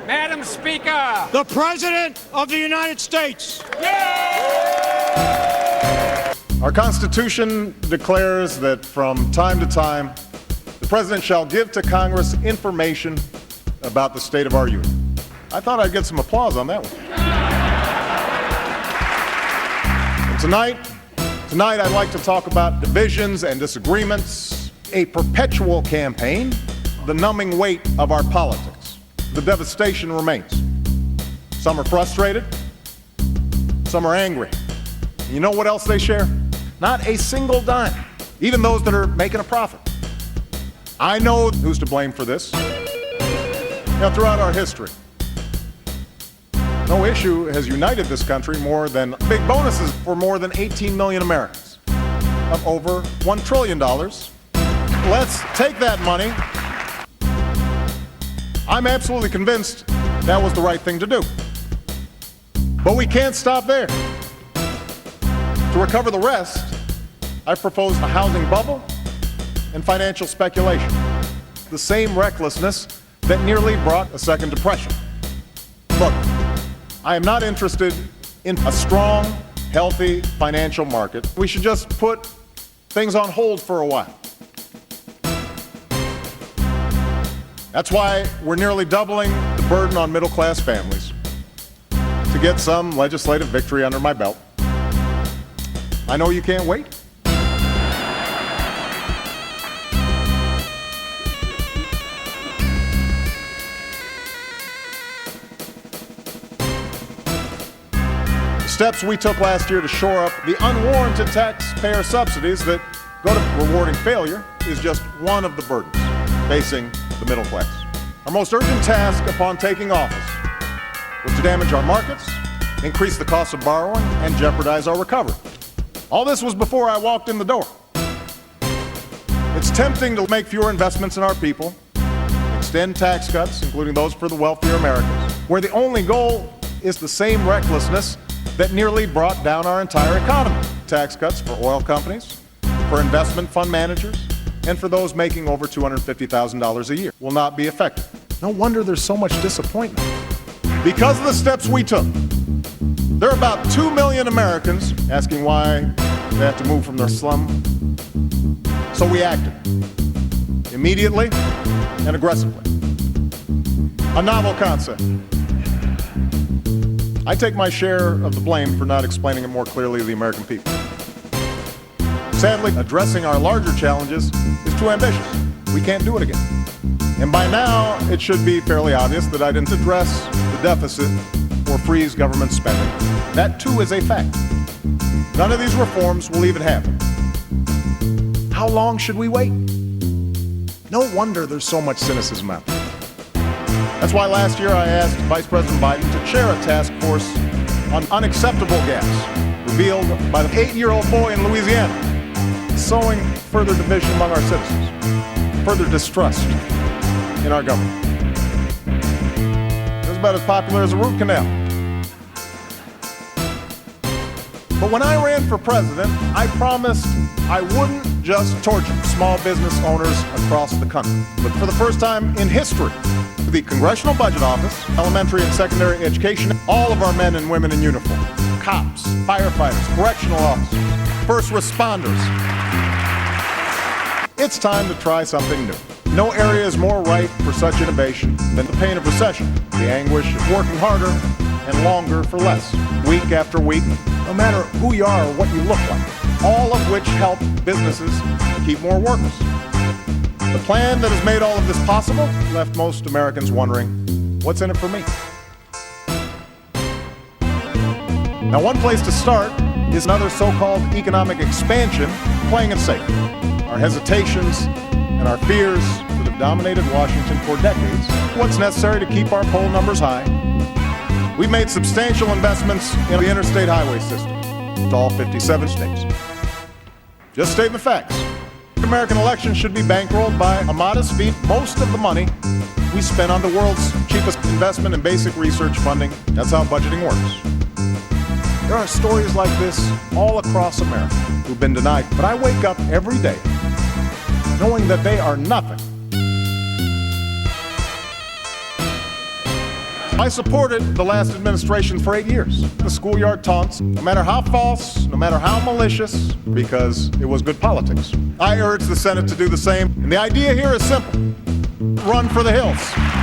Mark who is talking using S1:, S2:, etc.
S1: Madam Speaker!
S2: The President of the United States.
S3: Our Constitution declares that from time to time, the President shall give to Congress information about the state of our union. I thought I'd get some applause on that one. And tonight I'd like to talk about divisions and disagreements, a perpetual campaign, the numbing weight of our politics. The devastation remains. Some are frustrated, some are angry. And you know what else they share? Not a single dime, even those that are making a profit. I know who's to blame for this. Throughout our history, no issue has united this country more than big bonuses for more than 18 million Americans of over $1 trillion. Let's take that money. I'm absolutely convinced that was the right thing to do. But we can't stop there. To recover the rest, I've proposed a housing bubble and financial speculation. The same recklessness that nearly brought a second depression. Look, I am not interested in a strong, healthy financial market. We should just put things on hold for a while. That's why we're nearly doubling the burden on middle-class families to get some legislative victory under my belt. I know you can't wait. The steps we took last year to shore up the unwarranted taxpayer subsidies that go to rewarding failure is just one of the burdens facing the middle class. Our most urgent task upon taking office was to damage our markets, increase the cost of borrowing, and jeopardize our recovery. All this was before I walked in the door. It's tempting to make fewer investments in our people, extend tax cuts, including those for the wealthier Americans, where the only goal is the same recklessness that nearly brought down our entire economy. Tax cuts for oil companies, for investment fund managers, and for those making over $250,000 a year will not be effective. No wonder there's so much disappointment. Because of the steps we took, there are about 2 million Americans asking why they have to move from their slum. So we acted immediately and aggressively. A novel concept. I take my share of the blame for not explaining it more clearly to the American people. Sadly, addressing our larger challenges is too ambitious. We can't do it again. And by now, it should be fairly obvious that I didn't address the deficit or freeze government spending. That too is a fact. None of these reforms will even happen. How long should we wait? No wonder there's so much cynicism out there. That's why last year I asked Vice President Biden to chair a task force on unacceptable gas revealed by the 8-year-old boy in Louisiana, sowing further division among our citizens, further distrust in our government. It was about as popular as a root canal. But when I ran for president, I promised I wouldn't just torture small business owners across the country. But for the first time in history, the Congressional Budget Office, elementary and secondary education, all of our men and women in uniform, cops, firefighters, correctional officers, first responders. It's time to try something new. No area is more ripe for such innovation than the pain of recession, the anguish of working harder and longer for less, week after week, no matter who you are or what you look like, all of which help businesses keep more workers. The plan that has made all of this possible left most Americans wondering, what's in it for me? Now, one place to start is another so-called economic expansion playing it safe. Our hesitations and our fears that have dominated Washington for decades, what's necessary to keep our poll numbers high. We've made substantial investments in the interstate highway system to all 57 states. Just stating the facts. American elections should be bankrolled by a modest fee. Most of the money we spend on the world's cheapest investment in basic research funding. That's how budgeting works. There are stories like this all across America who've been denied, but I wake up every day knowing that they are nothing I supported the last administration for 8 years. The schoolyard taunts, no matter how false, no matter how malicious, because it was good politics. I urge the Senate to do the same. And the idea here is simple. Run for the hills.